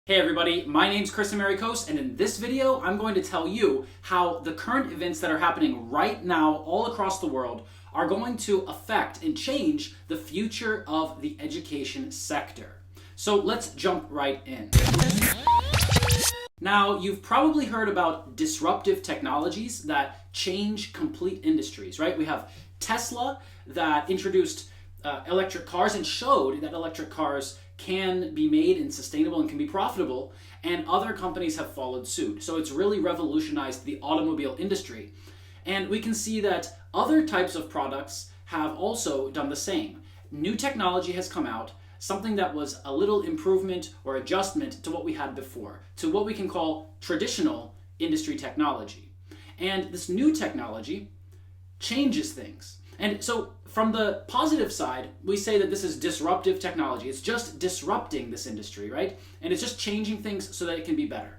Hey everybody, my name's Chris Americos, and in this video I'm going to tell you how the current events that are happening right now all across the world are going to affect and change the future of the education sector. So let's jump right in. Now, you've probably heard about disruptive technologies that change complete industries, right? We have Tesla that introduced electric cars and showed that electric cars can be made and sustainable and can be profitable, and other companies have followed suit. So it's really revolutionized the automobile industry. And we can see that other types of products have also done the same. New technology has come out, something that was a little improvement or adjustment to what we had before, to what we can call traditional industry technology. And this new technology changes things. And so from the positive side, we say that this is disruptive technology. It's just disrupting this industry, right? And it's just changing things so that it can be better.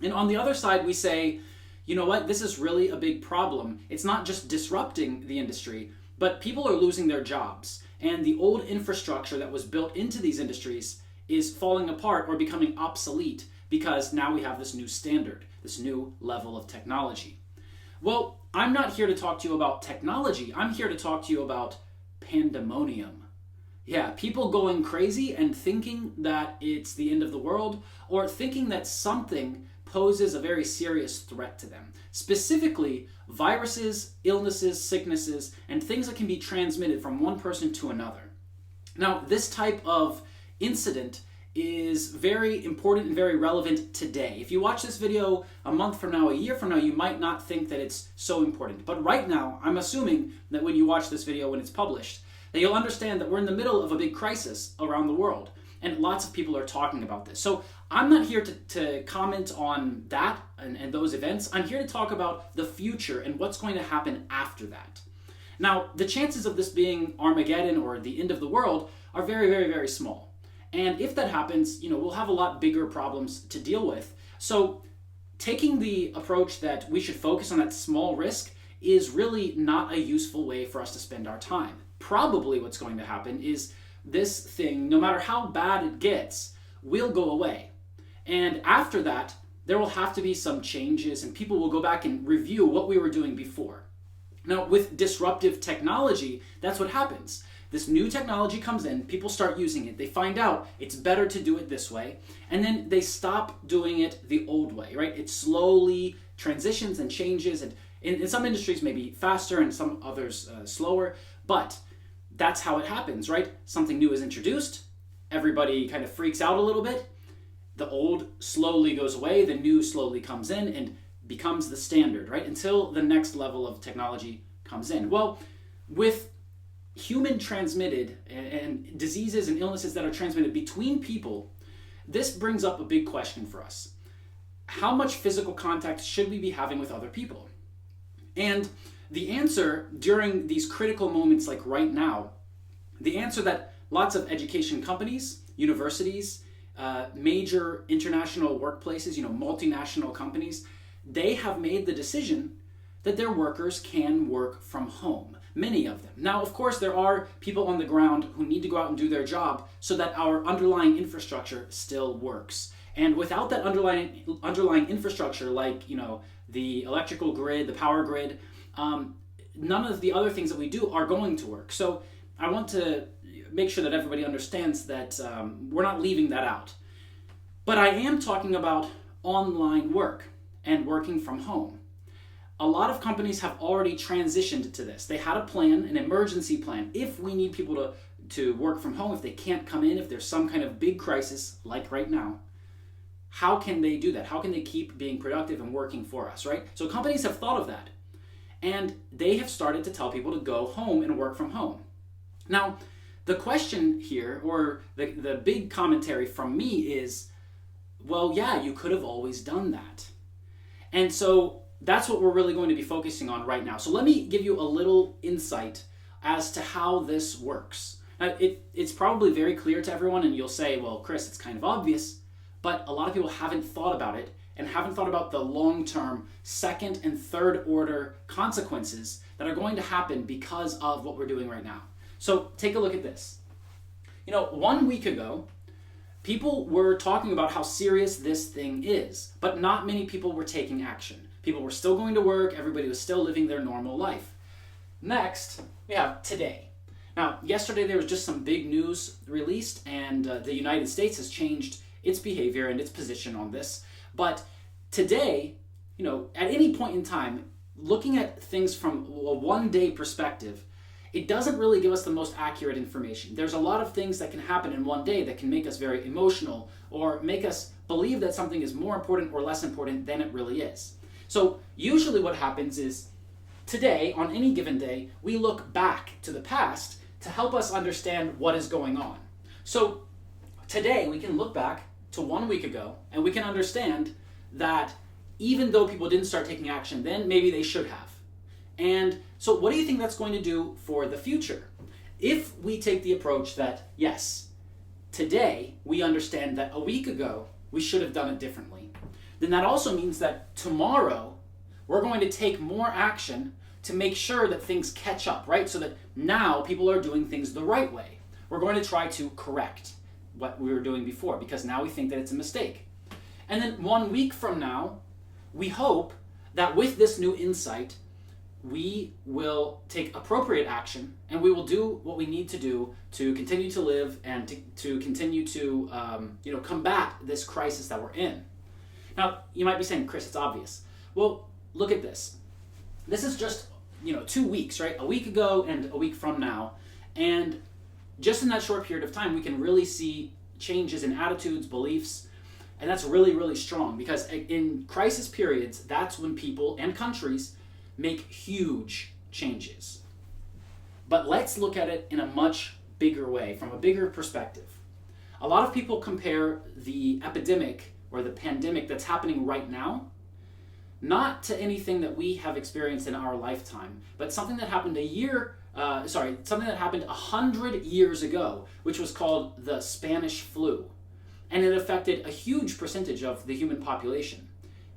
And on the other side, we say, you know what, this is really a big problem. It's not just disrupting the industry, but people are losing their jobs. And the old infrastructure that was built into these industries is falling apart or becoming obsolete because now we have this new standard, this new level of technology. Well, I'm not here to talk to you about technology. I'm here to talk to you about pandemonium. Yeah, people going crazy and thinking that it's the end of the world, or thinking that something poses a very serious threat to them. Specifically, viruses, illnesses, sicknesses, and things that can be transmitted from one person to another. Now, this type of incident is very important and very relevant today. If you watch this video a month from now, a year from now, you might not think that it's so important. But right now, I'm assuming that when you watch this video when it's published, that you'll understand that we're in the middle of a big crisis around the world. And lots of people are talking about this. So I'm not here to comment on that and those events. I'm here to talk about the future and what's going to happen after that. Now, the chances of this being Armageddon or the end of the world are very, very, very small. And if that happens, we'll have a lot bigger problems to deal with. So taking the approach that we should focus on that small risk is really not a useful way for us to spend our time. Probably what's going to happen is this thing, no matter how bad it gets, will go away. And after that, there will have to be some changes and people will go back and review what we were doing before. Now, with disruptive technology, that's what happens. This new technology comes in, people start using it, they find out it's better to do it this way, and then they stop doing it the old way, right? It slowly transitions and changes, and in some industries maybe faster and some others slower, but that's how it happens, right? Something new is introduced, everybody kind of freaks out a little bit, the old slowly goes away, the new slowly comes in and becomes the standard, right? Until the next level of technology comes in. Well, with human transmitted and diseases and illnesses that are transmitted between people, this brings up a big question for us. How much physical contact should we be having with other people? And the answer during these critical moments like right now, the answer that lots of education companies, universities, major international workplaces, multinational companies, they have made the decision that their workers can work from home. Many of them. Now, of course, there are people on the ground who need to go out and do their job so that our underlying infrastructure still works. And without that underlying infrastructure, like the electrical grid, the power grid, none of the other things that we do are going to work. So I want to make sure that everybody understands that we're not leaving that out. But I am talking about online work and working from home. A lot of companies have already transitioned to this. They had a plan, an emergency plan. If we need people to work from home, if they can't come in, if there's some kind of big crisis like right now, how can they do that? How can they keep being productive and working for us, right? So companies have thought of that. And they have started to tell people to go home and work from home. Now, the question here, or the big commentary from me is, well, yeah, you could have always done that. And so that's what we're really going to be focusing on right now. So let me give you a little insight as to how this works. Now, it's probably very clear to everyone, and you'll say, well, Chris, it's kind of obvious, but a lot of people haven't thought about it and haven't thought about the long-term second and third order consequences that are going to happen because of what we're doing right now. So take a look at this. 1 week ago, people were talking about how serious this thing is, but not many people were taking action. People were still going to work, everybody was still living their normal life. Next, we have today. Now, yesterday there was just some big news released, and the United States has changed its behavior and its position on this. But today, at any point in time, looking at things from a one-day perspective, it doesn't really give us the most accurate information. There's a lot of things that can happen in one day that can make us very emotional or make us believe that something is more important or less important than it really is. So usually what happens is today, on any given day, we look back to the past to help us understand what is going on. So today we can look back to 1 week ago and we can understand that even though people didn't start taking action then, maybe they should have. And so what do you think that's going to do for the future? If we take the approach that, yes, today we understand that a week ago we should have done it differently, then that also means that tomorrow we're going to take more action to make sure that things catch up, right? So that now people are doing things the right way. We're going to try to correct what we were doing before because now we think that it's a mistake. And then 1 week from now, we hope that with this new insight, we will take appropriate action and we will do what we need to do to continue to live and to continue to combat this crisis that we're in. Now, you might be saying, Chris, it's obvious. Well, look at this. This is just 2 weeks, right? A week ago and a week from now. And just in that short period of time, we can really see changes in attitudes, beliefs, and that's really, really strong because in crisis periods, that's when people and countries make huge changes. But let's look at it in a much bigger way, from a bigger perspective. A lot of people compare the epidemic or the pandemic that's happening right now not to anything that we have experienced in our lifetime, but something that happened something that happened 100 years ago, which was called the Spanish flu. And it affected a huge percentage of the human population.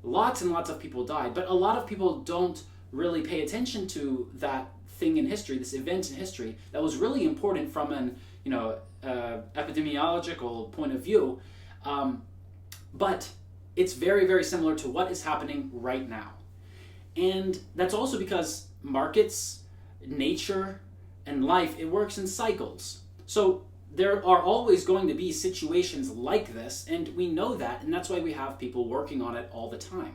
Lots and lots of people died, but a lot of people don't really pay attention to that thing in history, this event in history that was really important from an epidemiological point of view. But it's very, very similar to what is happening right now. And that's also because markets, nature, and life, it works in cycles. So there are always going to be situations like this, and we know that, and that's why we have people working on it all the time.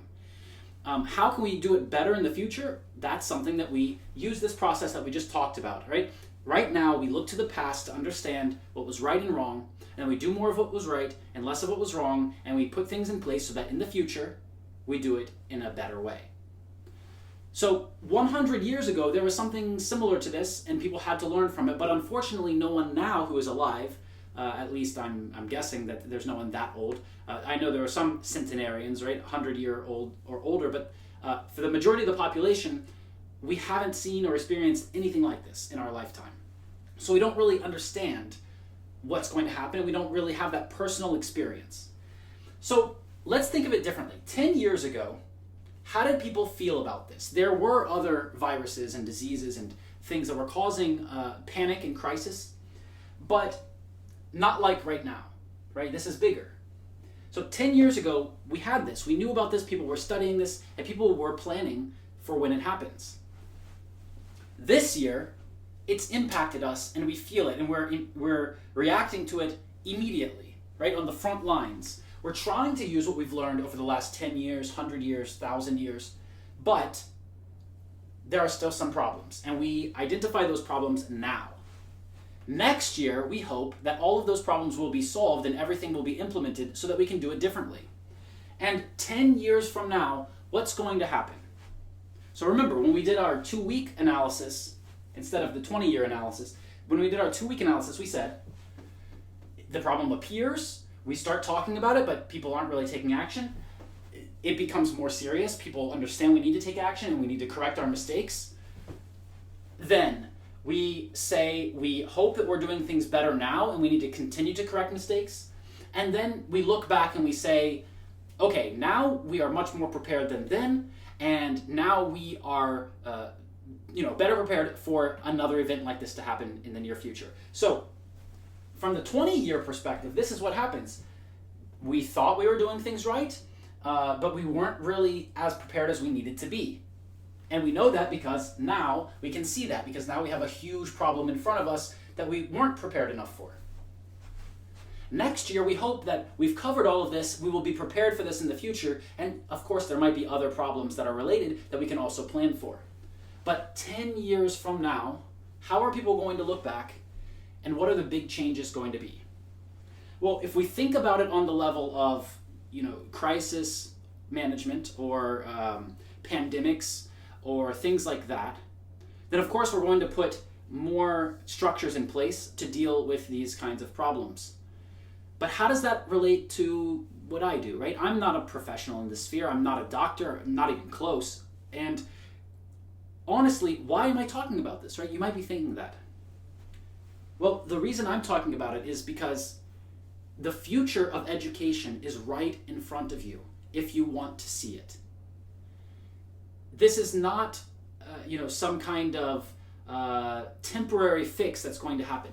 How can we do it better in the future? That's something that we use this process that we just talked about, right? Right now, we look to the past to understand what was right and wrong, and we do more of what was right and less of what was wrong, and we put things in place so that in the future, we do it in a better way. So 100 years ago, there was something similar to this, and people had to learn from it, but unfortunately, no one now who is alive, at least I'm guessing that there's no one that old. I know there are some centenarians, right, 100-year-old or older, but for the majority of the population, we haven't seen or experienced anything like this in our lifetime. So we don't really understand what's going to happen, and we don't really have that personal experience. So let's think of it differently. 10 years ago, how did people feel about this? There were other viruses and diseases and things that were causing panic and crisis, but not like right now, right? This is bigger. So 10 years ago, we had this. We knew about this, people were studying this, and people were planning for when it happens. This year, it's impacted us, and we feel it, and we're reacting to it immediately, right? On the front lines. We're trying to use what we've learned over the last 10 years, 100 years, 1,000 years, but there are still some problems, and we identify those problems now. Next year, we hope that all of those problems will be solved and everything will be implemented so that we can do it differently. And 10 years from now, what's going to happen? So remember, when we did our 2-week analysis, instead of the 20-year analysis, when we did our 2-week analysis, we said, the problem appears, we start talking about it, but people aren't really taking action. It becomes more serious. People understand we need to take action and we need to correct our mistakes. Then we say we hope that we're doing things better now and we need to continue to correct mistakes. And then we look back and we say, okay, now we are much more prepared than then, and now we are better prepared for another event like this to happen in the near future. So from the 20-year perspective, this is what happens. we thought we were doing things right, but we weren't really as prepared as we needed to be. And we know that because now we can see that, because now we have a huge problem in front of us that we weren't prepared enough for. Next year, we hope that we've covered all of this, we will be prepared for this in the future, and of course there might be other problems that are related that we can also plan for. But 10 years from now, how are people going to look back, and what are the big changes going to be? Well, if we think about it on the level of, crisis management or pandemics or things like that, then of course we're going to put more structures in place to deal with these kinds of problems. But how does that relate to what I do, right? I'm not a professional in this sphere. I'm not a doctor. I'm not even close. And honestly, why am I talking about this, right? You might be thinking that. Well, the reason I'm talking about it is because the future of education is right in front of you if you want to see it. This is not, some kind of temporary fix that's going to happen.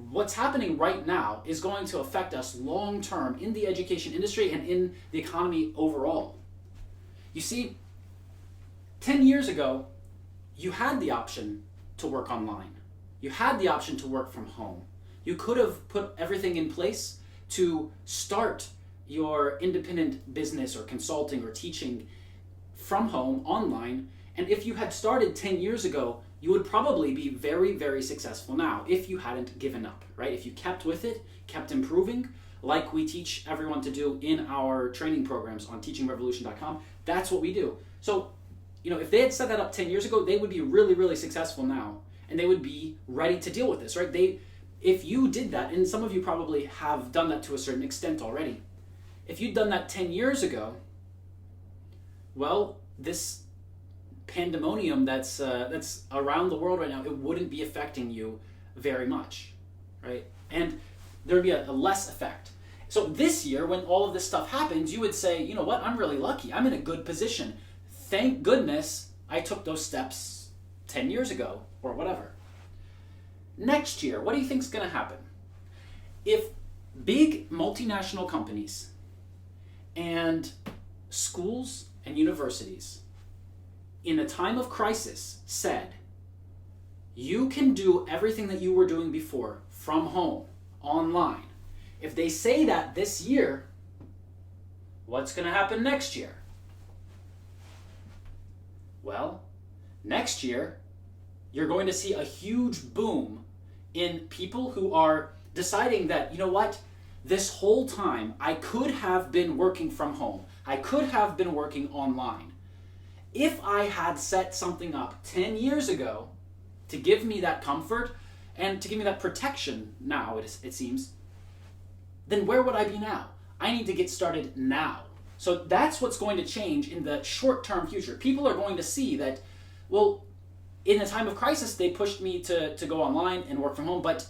What's happening right now is going to affect us long term in the education industry and in the economy overall. You see, 10 years ago, you had the option to work online. You had the option to work from home. You could have put everything in place to start your independent business or consulting or teaching from home online. And if you had started 10 years ago, you would probably be very, very successful now if you hadn't given up, right? If you kept with it, kept improving, like we teach everyone to do in our training programs on teachingrevolution.com, that's what we do. So, if they had set that up 10 years ago, they would be really, really successful now, and they would be ready to deal with this, right? If you did that, and some of you probably have done that to a certain extent already, if you'd done that 10 years ago, well, this pandemonium that's around the world right now, it wouldn't be affecting you very much, right? And there would be a less effect. So this year, when all of this stuff happens, you would say, you know what, I'm really lucky. I'm in a good position. Thank goodness I took those steps 10 years ago or whatever. Next year, what do you think is going to happen? If big multinational companies and schools and universities in a time of crisis said, you can do everything that you were doing before from home, online. If they say that this year, what's going to happen next year? Well, next year, you're going to see a huge boom in people who are deciding that, you know what, this whole time I could have been working from home. I could have been working online. If I had set something up 10 years ago to give me that comfort and to give me that protection now, it seems, then where would I be now? I need to get started now. So that's what's going to change in the short-term future. People are going to see that, well, in a time of crisis, they pushed me to go online and work from home, but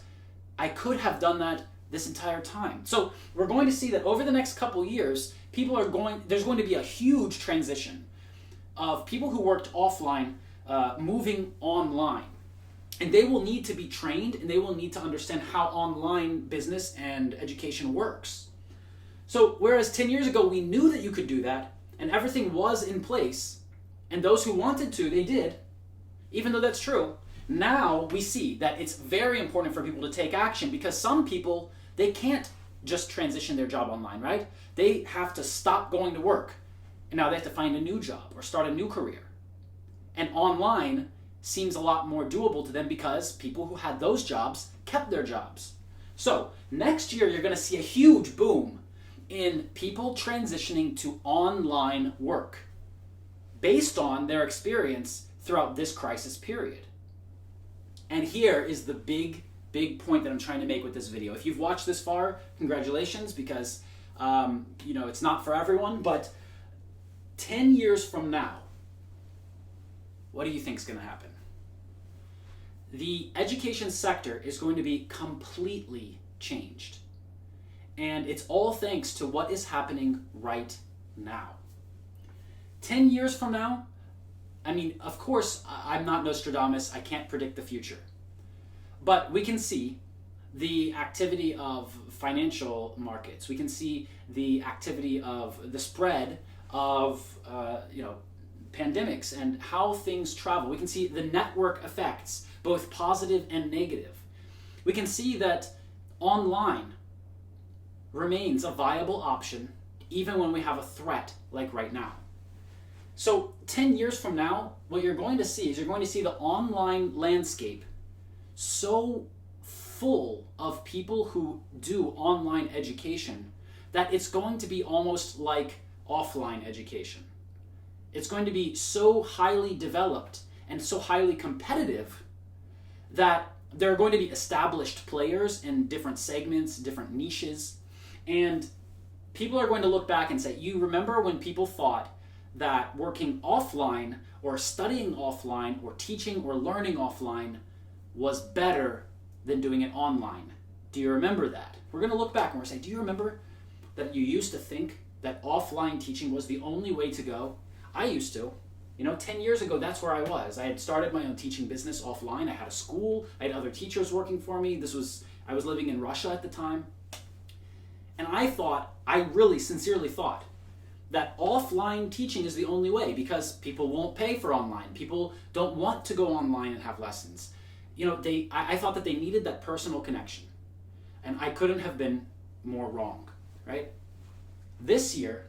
I could have done that this entire time. So we're going to see that over the next couple years, there's going to be a huge transition of people who worked offline moving online. And they will need to be trained, and they will need to understand how online business and education works. So whereas 10 years ago we knew that you could do that, and everything was in place, and those who wanted to, they did, even though that's true, now we see that it's very important for people to take action, because some people, they can't just transition their job online, right? They have to stop going to work, and now they have to find a new job or start a new career. And online seems a lot more doable to them because people who had those jobs kept their jobs. So next year you're going to see a huge boom in people transitioning to online work based on their experience throughout this crisis period. And here is the big point that I'm trying to make with this video. If you've watched this far, congratulations, because it's not for everyone, but 10 years from now, what do you think is going to happen? The education sector is going to be completely changed. And it's all thanks to what is happening right now. 10 years from now, of course, I'm not Nostradamus. I can't predict the future. But we can see the activity of financial markets. We can see the activity of the spread of pandemics and how things travel. We can see the network effects, both positive and negative. We can see that online remains a viable option even when we have a threat like right now. So 10 years from now, what you're going to see is you're going to see the online landscape so full of people who do online education that it's going to be almost like offline education. It's going to be so highly developed and so highly competitive that there are going to be established players in different segments, different niches, and people are going to look back and say, you remember when people thought that working offline or studying offline or teaching or learning offline was better than doing it online? Do you remember that? We're going to look back and we're saying, do you remember that you used to think that offline teaching was the only way to go? I used to. 10 years ago, that's where I was. I had started my own teaching business offline. I had a school. I had other teachers working for me. I was living in Russia at the time. And I really sincerely thought that offline teaching is the only way because people won't pay for online. People don't want to go online and have lessons. I thought that they needed that personal connection. And I couldn't have been more wrong, right? This year,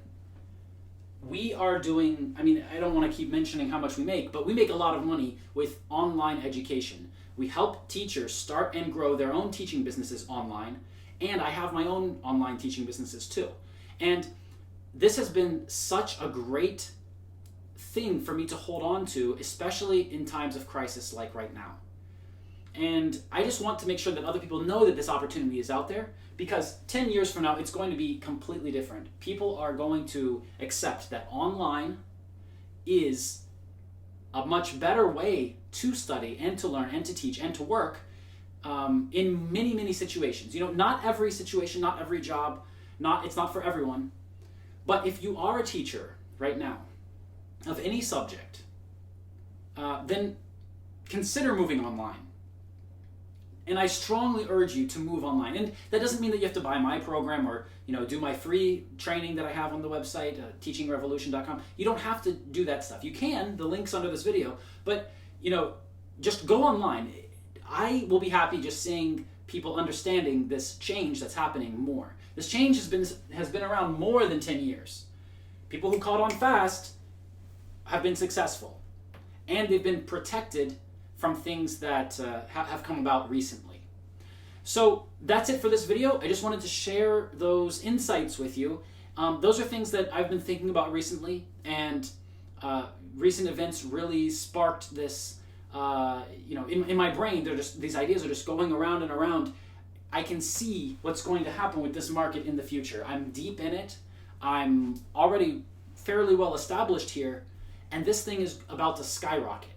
we are doing, I don't want to keep mentioning how much we make, but we make a lot of money with online education. We help teachers start and grow their own teaching businesses online, and I have my own online teaching businesses too. And this has been such a great thing for me to hold on to, especially in times of crisis like right now. And I just want to make sure that other people know that this opportunity is out there, because 10 years from now, it's going to be completely different. People are going to accept that online is a much better way to study and to learn and to teach and to work in many, many situations. Not every situation, not every job, it's not for everyone. But if you are a teacher right now of any subject, then consider moving online. And I strongly urge you to move online. And that doesn't mean that you have to buy my program or do my free training that I have on the website, teachingrevolution.com. You don't have to do that stuff. You can, the link's under this video, but just go online. I will be happy just seeing people understanding this change that's happening more. This change has been around more than 10 years. People who caught on fast have been successful, and they've been protected from things that have come about recently. So that's it for this video. I just wanted to share those insights with you. Those are things that I've been thinking about recently, and recent events really sparked this. In my brain, these ideas are just going around and around. I can see what's going to happen with this market in the future. I'm deep in it. I'm already fairly well established here, and this thing is about to skyrocket.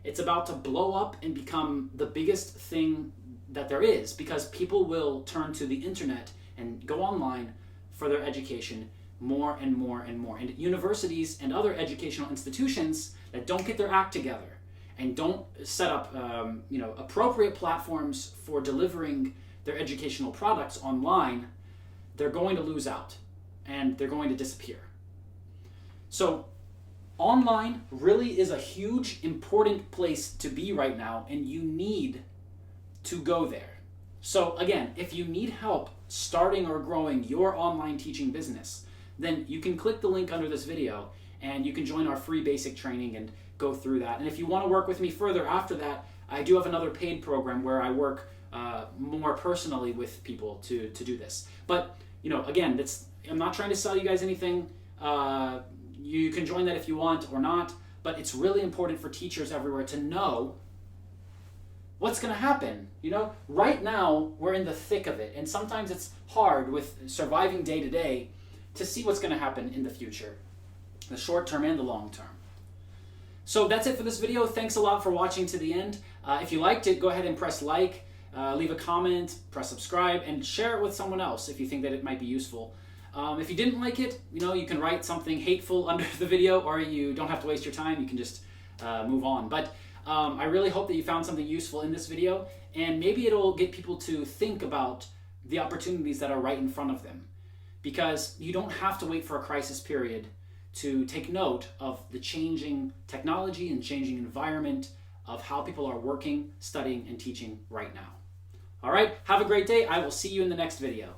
It's about to blow up and become the biggest thing that there is, because people will turn to the internet and go online for their education more and more and more. And universities and other educational institutions that don't get their act together and don't set up appropriate platforms for delivering their educational products online, they're going to lose out and they're going to disappear. So online really is a huge, important place to be right now, and you need to go there. So again, if you need help starting or growing your online teaching business, then you can click the link under this video and you can join our free basic training and go through that. And if you want to work with me further after that, I do have another paid program where I work more personally with people to do this. But again, I'm not trying to sell you guys anything. You can join that if you want or not, but it's really important for teachers everywhere to know what's going to happen. Right now we're in the thick of it, and sometimes it's hard with surviving day to day to see what's going to happen in the future, the short term and the long term. So that's it for this video. Thanks a lot for watching to the end. If you liked it, go ahead and press like, leave a comment, press subscribe, and share it with someone else if you think that it might be useful. If you didn't like it, you can write something hateful under the video, or you don't have to waste your time. You can just move on. But I really hope that you found something useful in this video, and maybe it'll get people to think about the opportunities that are right in front of them. Because you don't have to wait for a crisis period to take note of the changing technology and changing environment of how people are working, studying, and teaching right now. All right, have a great day. I will see you in the next video.